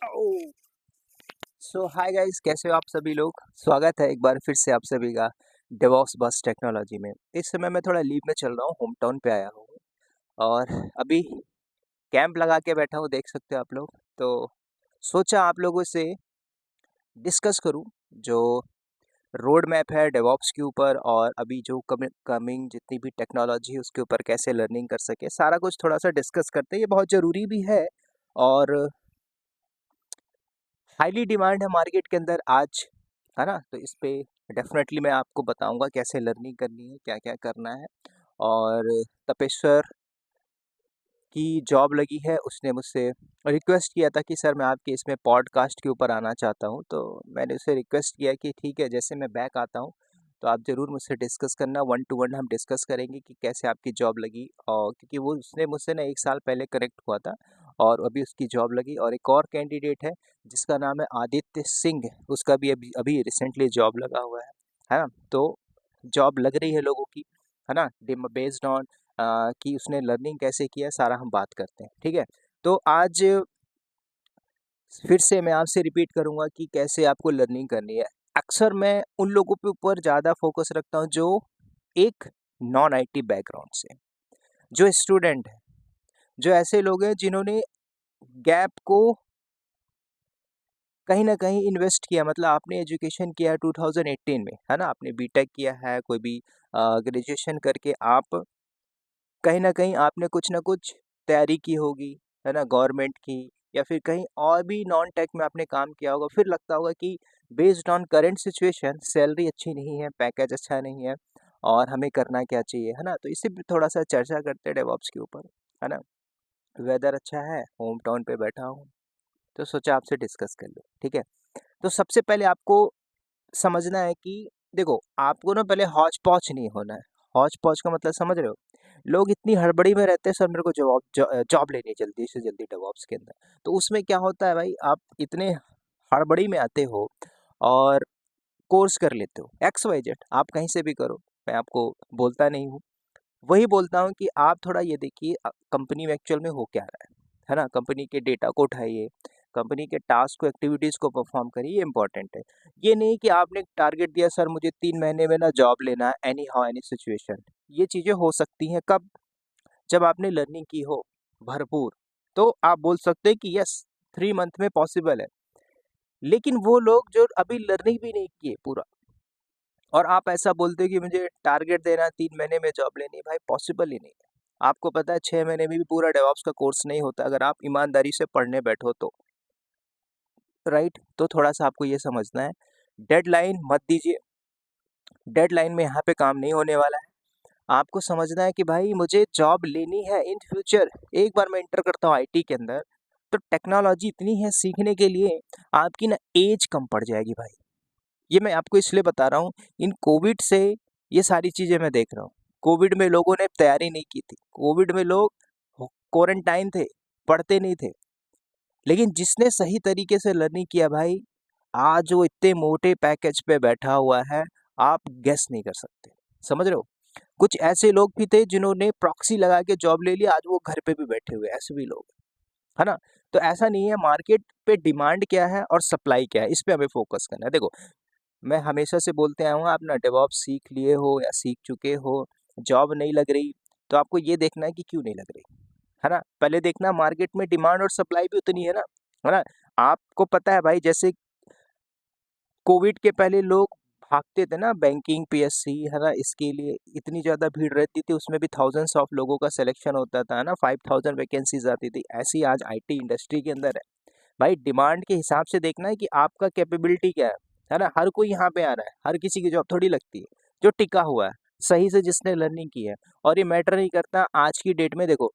सो hi guys, कैसे हो आप सभी लोग। स्वागत है एक बार फिर से आप सभी का डेवॉप्स बस टेक्नोलॉजी में। इस समय मैं थोड़ा लीव में चल रहा हूँ, होम टाउन पे आया हूँ और अभी कैंप लगा के बैठा हूँ, देख सकते हो आप लोग। तो सोचा आप लोगों से डिस्कस करूँ जो रोड मैप है डेवॉप्स के ऊपर, और अभी जो कमिंग जितनी भी टेक्नोलॉजी है उसके ऊपर कैसे लर्निंग कर सके, सारा कुछ थोड़ा सा डिस्कस करते हैं। ये बहुत ज़रूरी भी है और हाईली डिमांड है मार्केट के अंदर आज, है ना। तो इस पे डेफिनेटली मैं आपको बताऊंगा कैसे लर्निंग करनी है, क्या क्या करना है। और तपेश्वर की जॉब लगी है, उसने मुझसे रिक्वेस्ट किया था कि सर मैं आपके इसमें पॉडकास्ट के ऊपर आना चाहता हूँ। तो मैंने उसे रिक्वेस्ट किया कि ठीक है, जैसे मैं बैक आता हूँ तो आप ज़रूर मुझसे डिस्कस करना, 1 to 1 हम डिस्कस करेंगे कि कैसे आपकी जॉब लगी। और क्योंकि वो उसने मुझसे ना 1 साल पहले कनेक्ट हुआ था और अभी उसकी जॉब लगी। और एक और कैंडिडेट है जिसका नाम है आदित्य सिंह, उसका भी अभी अभी रिसेंटली जॉब लगा हुआ है ना। तो जॉब लग रही है लोगों की, है ना, बेस्ड ऑन कि उसने लर्निंग कैसे किया, सारा हम बात करते हैं, ठीक है। तो आज फिर से मैं आपसे रिपीट करूँगा कि कैसे आपको लर्निंग करनी है। अक्सर मैं उन लोगों के ऊपर ज़्यादा फोकस रखता हूँ जो एक नॉन आईटी बैकग्राउंड से, जो स्टूडेंट है, जो ऐसे लोग हैं जिन्होंने गैप को कहीं न कहीं इन्वेस्ट किया। मतलब आपने एजुकेशन किया है 2018 में, है ना, आपने बीटेक किया है, कोई भी ग्रेजुएशन करके आप कहीं न कहीं आपने कुछ न कुछ तैयारी की होगी, है ना, गवर्नमेंट की, या फिर कहीं और भी नॉन टेक में आपने काम किया होगा। फिर लगता होगा कि based on current situation salary अच्छी नहीं है, पैकेज अच्छा नहीं है और हमें करना क्या चाहिए, है ना। तो इसी पे थोड़ा-सा चर्चा करते हैं डेवऑप्स के ऊपर, है ना। वेदर अच्छा है, होम टाउन पे बैठा हूँ, तो सोचा आपसे डिस्कस कर लूँ, ठीक है। तो सबसे पहले आपको समझना है कि देखो, आपको ना पहले हौच-पौच नहीं होना है। हौच-पौच का मतलब समझ रहे हो? लोग इतनी हड़बड़ी में रहते हैं, सर मेरे को जॉब लेनी है जल्दी से जल्दी डेवऑप्स के अंदर। तो उसमें क्या होता है भाई, आप इतने हड़बड़ी में आते हो और कोर्स कर लेते हो एक्स वाई जेड, आप कहीं से भी करो, मैं आपको बोलता नहीं हूँ। वही बोलता हूँ कि आप थोड़ा ये देखिए कंपनी में एक्चुअल में हो क्या रहा है ना। कंपनी के डेटा को उठाइए, कंपनी के टास्क को, एक्टिविटीज़ को परफॉर्म करिए, ये इंपॉर्टेंट है। ये नहीं कि आपने टारगेट दिया सर मुझे 3 महीने में ना जॉब लेना है, एनी हाउ एनी सिचुएशन। ये चीज़ें हो सकती हैं कब? जब आपने लर्निंग की हो भरपूर, तो आप बोल सकते हैं कि यस 3 मंथ में पॉसिबल है। लेकिन वो लोग जो अभी लर्निंग भी नहीं किए पूरा, और आप ऐसा बोलते हो कि मुझे टारगेट देना है 3 महीने में जॉब लेनी है, भाई पॉसिबल ही नहीं है। आपको पता है 6 महीने में भी पूरा डेवऑप्स का कोर्स नहीं होता अगर आप ईमानदारी से पढ़ने बैठो तो, राइट। तो थोड़ा सा आपको ये समझना है, डेडलाइन मत दीजिए। डेडलाइन में यहाँ पे काम नहीं होने वाला है। आपको समझना है कि भाई मुझे जॉब लेनी है इन फ्यूचर। एक बार मैं एंटर करता हूँ आईटी के अंदर, तो टेक्नोलॉजी इतनी है सीखने के लिए, आपकी ना एज कम पड़ जाएगी भाई। ये मैं आपको इसलिए बता रहा हूँ, इन कोविड से ये सारी चीज़ें मैं देख रहा हूँ। कोविड में लोगों ने तैयारी नहीं की थी, कोविड में लोग क्वारंटाइन थे, पढ़ते नहीं थे। लेकिन जिसने सही तरीके से लर्निंग किया भाई, आज वो इतने मोटे पैकेज पे बैठा हुआ है, आप गेस नहीं कर सकते। समझ रहे हो? कुछ ऐसे लोग भी थे जिन्होंने प्रॉक्सी लगा के जॉब ले लिया, आज वो घर पे भी बैठे हुए, ऐसे भी लोग, है ना। तो ऐसा नहीं है, मार्केट पे डिमांड क्या है और सप्लाई क्या है, इस पे हमें फोकस करना है। देखो, मैं हमेशा से बोलते आया हूँ, आप ना डेवऑप्स सीख लिए हो या सीख चुके हो, जॉब नहीं लग रही, तो आपको ये देखना है कि क्यों नहीं लग रही, है ना। पहले देखना मार्केट में डिमांड और सप्लाई भी उतनी है ना। आपको पता है भाई, जैसे कोविड के पहले लोग भागते थे ना बैंकिंग, पीएससी, है ना, इसके लिए इतनी ज़्यादा भीड़ रहती थी, उसमें भी थाउजेंड्स ऑफ लोगों का सिलेक्शन होता था, है ना, 5000 वैकेंसीज आती थी। ऐसी आज आईटी इंडस्ट्री के अंदर है भाई। डिमांड के हिसाब से देखना है कि आपका कैपेबिलिटी क्या है ना। हर कोई यहाँ पे आ रहा है, हर किसी की जॉब थोड़ी लगती है। जो टिका हुआ है सही से, जिसने लर्निंग की है, और ये मैटर नहीं करता आज की डेट में। देखो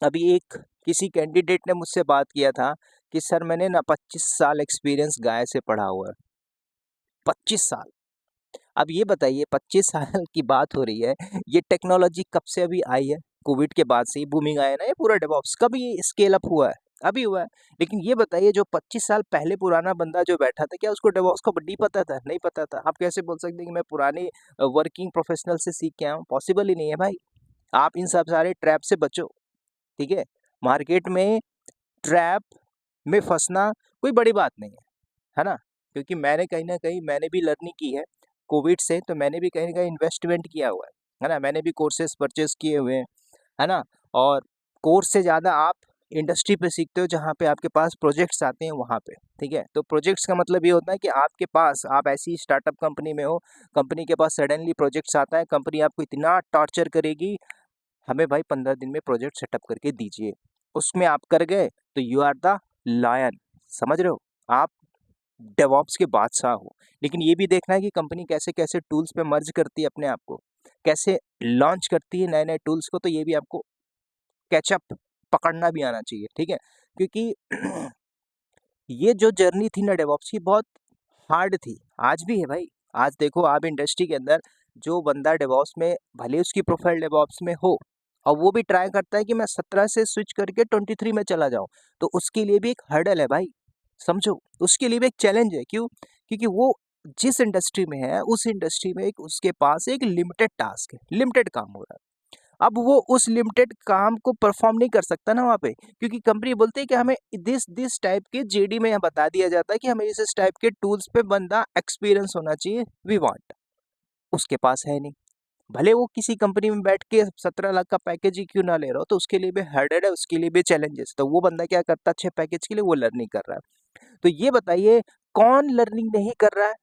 अभी एक किसी कैंडिडेट ने मुझसे बात किया था कि सर मैंने ना 25 साल एक्सपीरियंस गाय से पढ़ा हुआ है। 25 साल। अब ये बताइए, 25 साल की बात हो रही है, ये टेक्नोलॉजी कब से अभी आई है? कोविड के बाद से ही बूमिंग आया ना ये पूरा डेवऑप्स, कब ये स्केल अप हुआ है? अभी हुआ है। लेकिन ये बताइए, जो 25 साल पहले पुराना बंदा जो बैठा था, क्या उसको डेवऑप्स का नहीं पता था? नहीं पता था। आप कैसे बोल सकते हैं कि मैं पुराने वर्किंग प्रोफेशनल से सीख के आया हूँ? पॉसिबल ही नहीं है भाई। आप इन सब सारे ट्रैप से बचो, ठीक है। मार्केट में ट्रैप में फँसना कोई बड़ी बात नहीं है ना? क्योंकि मैंने कहीं न कहीं मैंने भी लर्निंग की है कोविड से, तो मैंने भी कहीं न कहीं इन्वेस्टमेंट किया हुआ है ना? मैंने भी कोर्सेज़ परचेज़ किए हुए हैं, है ना? और कोर्स से ज़्यादा आप इंडस्ट्री पे सीखते हो जहाँ पे आपके पास प्रोजेक्ट्स आते हैं वहाँ पे, ठीक है? तो प्रोजेक्ट्स का मतलब ये होता है कि आपके पास आप ऐसी स्टार्टअप कंपनी में हो, कंपनी के पास सडनली प्रोजेक्ट्स आता है, कंपनी आपको इतना टॉर्चर करेगी, हमें भाई 15 दिन में प्रोजेक्ट सेटअप करके दीजिए। उसमें आप कर गए तो यू आर द लायन, समझ रहे हो? आप डेवऑप्स के बादशाह हो। लेकिन ये भी देखना है कि कंपनी कैसे-कैसे टूल्स पे मर्ज करती है अपने आप को, कैसे लॉन्च करती है नए-नए टूल्स को, तो ये भी आपको कैचअप पकड़ना भी आना चाहिए, ठीक है? क्योंकि ये जो जर्नी थी ना डेवऑप्स की बहुत हार्ड थी, आज भी है भाई। आज देखो आप इंडस्ट्री के अंदर जो बंदा डेवऑप्स में भले उसकी प्रोफाइल डेवऑप्स में हो और वो भी ट्राई करता है कि मैं 17 से स्विच करके 23 में चला जाऊँ, तो उसके लिए भी एक हर्डल है भाई, समझो? उसके लिए भी एक चैलेंज है, क्यों? क्योंकि वो जिस इंडस्ट्री में है, उस इंडस्ट्री में एक उसके पास एक लिमिटेड टास्क है, लिमिटेड काम हो रहा है। अब वो उस लिमिटेड काम को परफॉर्म नहीं कर सकता ना वहाँ पे, क्योंकि कंपनी बोलती है कि हमें दिस टाइप के जेडी में यहाँ बता दिया जाता है कि हमें इस टाइप के टूल्स पे बंदा एक्सपीरियंस होना चाहिए, वी वांट। उसके पास है नहीं, भले वो किसी कंपनी में बैठ के 17 लाख का पैकेज ही क्यों ना ले रहा हो, तो उसके लिए भी हर्डल है, उसके लिए भी चैलेंजेस। तो वो बंदा क्या करता है अच्छे पैकेज के लिए, वो लर्निंग कर रहा है। तो ये बताइए कौन लर्निंग नहीं कर रहा है?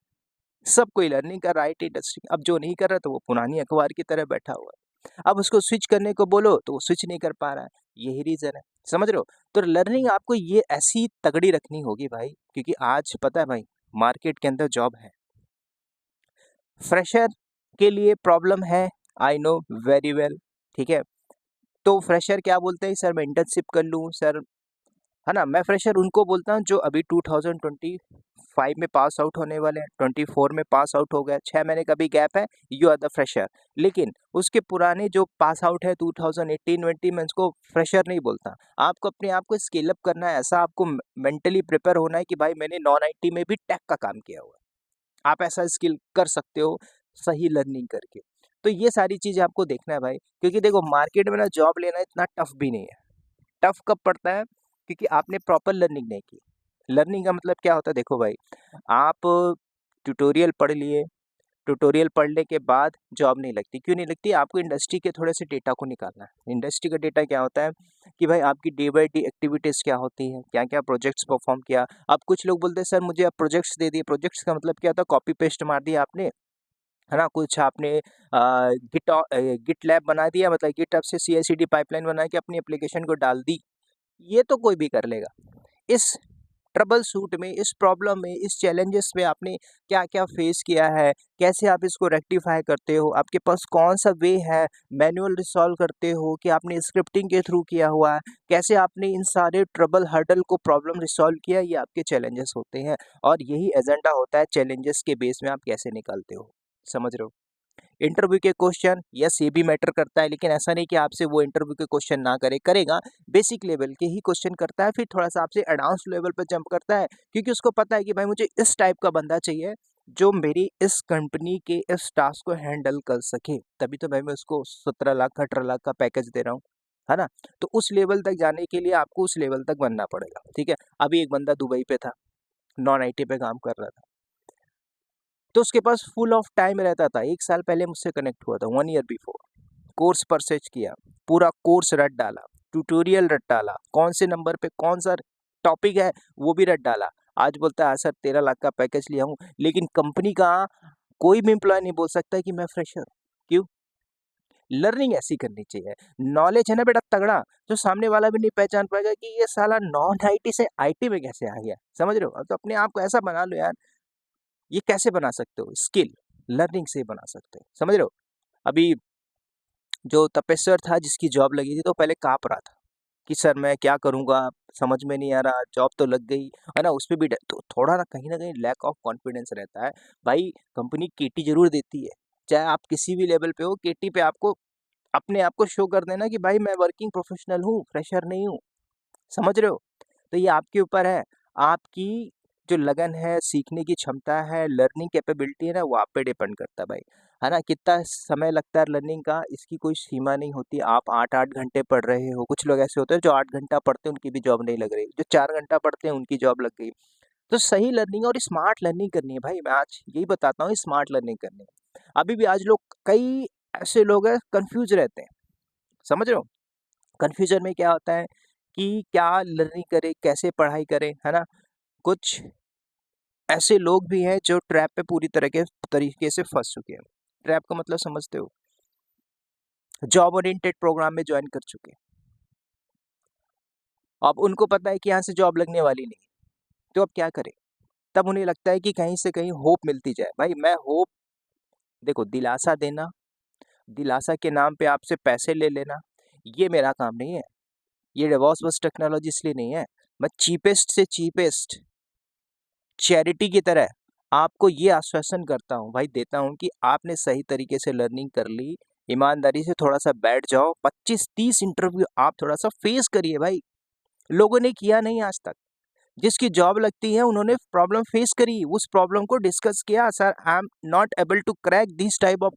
सब कोई लर्निंग कर रहा है आईटी इंडस्ट्री में। अब जो नहीं कर रहा तो वो पुरानी अखबार की तरह बैठा हुआ है। अब उसको स्विच करने को बोलो तो वो स्विच नहीं कर पा रहा है। यही रीज़न है, समझ रहे हो? तो लर्निंग आपको ये ऐसी तगड़ी रखनी होगी भाई, क्योंकि आज पता है भाई मार्केट के अंदर जॉब है। फ्रेशर के लिए प्रॉब्लम है, आई नो वेरी वेल, ठीक है? तो फ्रेशर क्या बोलते हैं, सर मैं इंटर्नशिप कर लूँ सर, है ना? मैं फ्रेशर उनको बोलता हूँ जो अभी 2025 में पास आउट होने वाले हैं, 24 में पास आउट हो गए, 6 महीने का भी गैप है, यू आर द फ्रेशर। लेकिन उसके पुराने जो पास आउट है 2018-20 में, उसको फ्रेशर नहीं बोलता। आपको अपने आप को स्केल अप करना है, ऐसा आपको मेंटली प्रिपेयर होना है कि भाई मैंने नॉन आईटी में भी टेक का काम किया हुआ है। आप ऐसा स्किल कर सकते हो सही लर्निंग करके। तो ये सारी चीज़ें आपको देखना है भाई, क्योंकि देखो मार्केट में ना जॉब लेना इतना टफ भी नहीं है। टफ कब पड़ता है? क्योंकि आपने प्रॉपर लर्निंग नहीं की। लर्निंग का मतलब क्या होता है, देखो भाई, आप ट्यूटोरियल पढ़ लिए, ट्यूटोरियल पढ़ने के बाद जॉब नहीं लगती। क्यों नहीं लगती? आपको इंडस्ट्री के थोड़े से डेटा को निकालना है। इंडस्ट्री का डेटा क्या होता है कि भाई आपकी डे बाय डे एक्टिविटीज़ क्या होती हैं, क्या-क्या प्रोजेक्ट्स परफॉर्म किया। अब कुछ लोग बोलते हैं सर मुझे आप प्रोजेक्ट्स दे दिए। प्रोजेक्ट्स का मतलब क्या होता है? कॉपी पेस्ट मार दिया आपने, है ना? कुछ आपने गिट लैब बना दिया, मतलब गिटहब से CI/CD पाइपलाइन बना के अपनी एप्लीकेशन को डाल दी। ये तो कोई भी कर लेगा। इस ट्रबल शूट में, इस प्रॉब्लम में, इस चैलेंजेस में आपने क्या-क्या फेस किया है, कैसे आप इसको रेक्टिफाई करते हो, आपके पास कौन-सा वे है, मैनुअल रिज़ॉल्व करते हो कि आपने स्क्रिप्टिंग के थ्रू किया हुआ है, कैसे आपने इन सारे ट्रबल हर्डल को प्रॉब्लम रिज़ॉल्व किया, ये आपके चैलेंजेस होते हैं और यही एजेंडा होता है चैलेंजेस के बेस में आप कैसे निकलते हो। समझ रहे हो? इंटरव्यू के क्वेश्चन यस ये भी मैटर करता है, लेकिन ऐसा नहीं कि आपसे वो इंटरव्यू के क्वेश्चन ना करे, करेगा। बेसिक लेवल के ही क्वेश्चन करता है, फिर थोड़ा-सा आपसे एडवांस लेवल पे जंप करता है, क्योंकि उसको पता है कि भाई मुझे इस टाइप का बंदा चाहिए, जो मेरी इस कंपनी के इस टास्क को हैंडल कर सके। तभी तो भाई मैं उसको 17 लाख, 18 लाख का पैकेज दे रहा हूँ, है ना? तो उस लेवल तक जाने के लिए आपको उस लेवल तक बनना पड़ेगा, ठीक है? अभी एक बंदा दुबई पे था, नॉन आईटी पे काम कर रहा था। तो उसके पास फुल ऑफ टाइम रहता था। 1 साल पहले मुझसे कनेक्ट हुआ था, 1 ईयर बिफोर। कोर्स परचेज़ किया, पूरा कोर्स रट डाला, ट्यूटोरियल रट डाला, कौन से नंबर पे कौन-सा टॉपिक है, वो भी रट डाला। आज बोलता है, "सर 13 लाख का पैकेज लिया हूँ।" लेकिन कंपनी का कोई भी एम्प्लॉयी नहीं बोल सकता कि मैं फ्रेशर हूँ। क्यों? लर्निंग ऐसी करनी चाहिए। नॉलेज है ना बेटा तगड़ा, तो सामने वाला भी नहीं पहचान पाएगा कि ये साला नॉन आईटी से आईटी में कैसे आ गया। समझ रहे हो? तो अपने आप को ऐसा बना लो यार, ये कैसे बना सकते हो? स्किल, लर्निंग से बना सकते हो। समझ रहे हो? अभी जो तपेश्वर था जिसकी जॉब लगी थी, तो पहले काँप रहा था कि सर मैं क्या करूँगा? समझ में नहीं आ रहा, जॉब तो लग गई, है ना? उसपे भी डर, तो थोड़ा ना कहीं न कहीं लैक ऑफ कॉन्फिडेंस रहता है। भाई कंपनी केटी ज़रूर देती है, चाहे आप किसी भी लेवल पे हो, केटी पे आपको अपने आप को शो कर देना कि भाई मैं वर्किंग प्रोफेशनल हूँ, फ्रेशर नहीं हूँ। समझ रहे हो? तो ये आपके ऊपर है, आपकी जो लगन है, सीखने की क्षमता है, लर्निंग कैपेबिलिटी है ना, वो आप पे डिपेंड करता है भाई, है ना? कितना समय लगता है लर्निंग का, इसकी कोई सीमा नहीं होती। आप 8-8 घंटे पढ़ रहे हो, कुछ लोग ऐसे होते हैं जो 8 घंटा पढ़ते हैं, उनकी भी जॉब नहीं लग रही, जो 4 घंटा पढ़ते हैं, उनकी जॉब लग गई। तो सही लर्निंग और स्मार्ट लर्निंग करनी है भाई, मैं आज यही बताता हूँ, स्मार्ट लर्निंग करनी है। अभी भी आज लोग, कई ऐसे लोग हैं कन्फ्यूज़ रहते हैं, समझ रहे हो? कन्फ्यूज़न में क्या होता है कि क्या लर्निंग करें, कैसे पढ़ाई करें, है ना? कुछ ऐसे लोग भी हैं जो ट्रैप पे पूरी तरीके से फँस चुके हैं। ट्रैप का मतलब समझते हो? जॉब ओरिएंटेड प्रोग्राम में जॉइन कर चुके हैं। अब उनको पता है कि यहाँ से जॉब लगने वाली नहीं, तो अब क्या करें? तब उन्हें लगता है कि कहीं से कहीं होप मिलती जाए। भाई मैं होप, देखो, दिलासा देना, दिलासा के नाम पे आपसे पैसे ले लेना, ये मेरा काम नहीं है। ये डेवॉस बस टेक्नोलॉजी इसलिए नहीं है। मैं चीपेस्ट से चीपेस्ट चैरिटी की तरह आपको ये आश्वासन करता हूँ भाई, देता हूँ कि आपने सही तरीके से लर्निंग कर ली, ईमानदारी से थोड़ा-सा बैठ जाओ, 25-30 इंटरव्यू आप थोड़ा-सा फेस करिए भाई। लोगों ने किया नहीं आज तक। जिसकी जॉब लगती है उन्होंने प्रॉब्लम फेस करी, उस प्रॉब्लम को डिस्कस किया, sir I am not able to crack this type of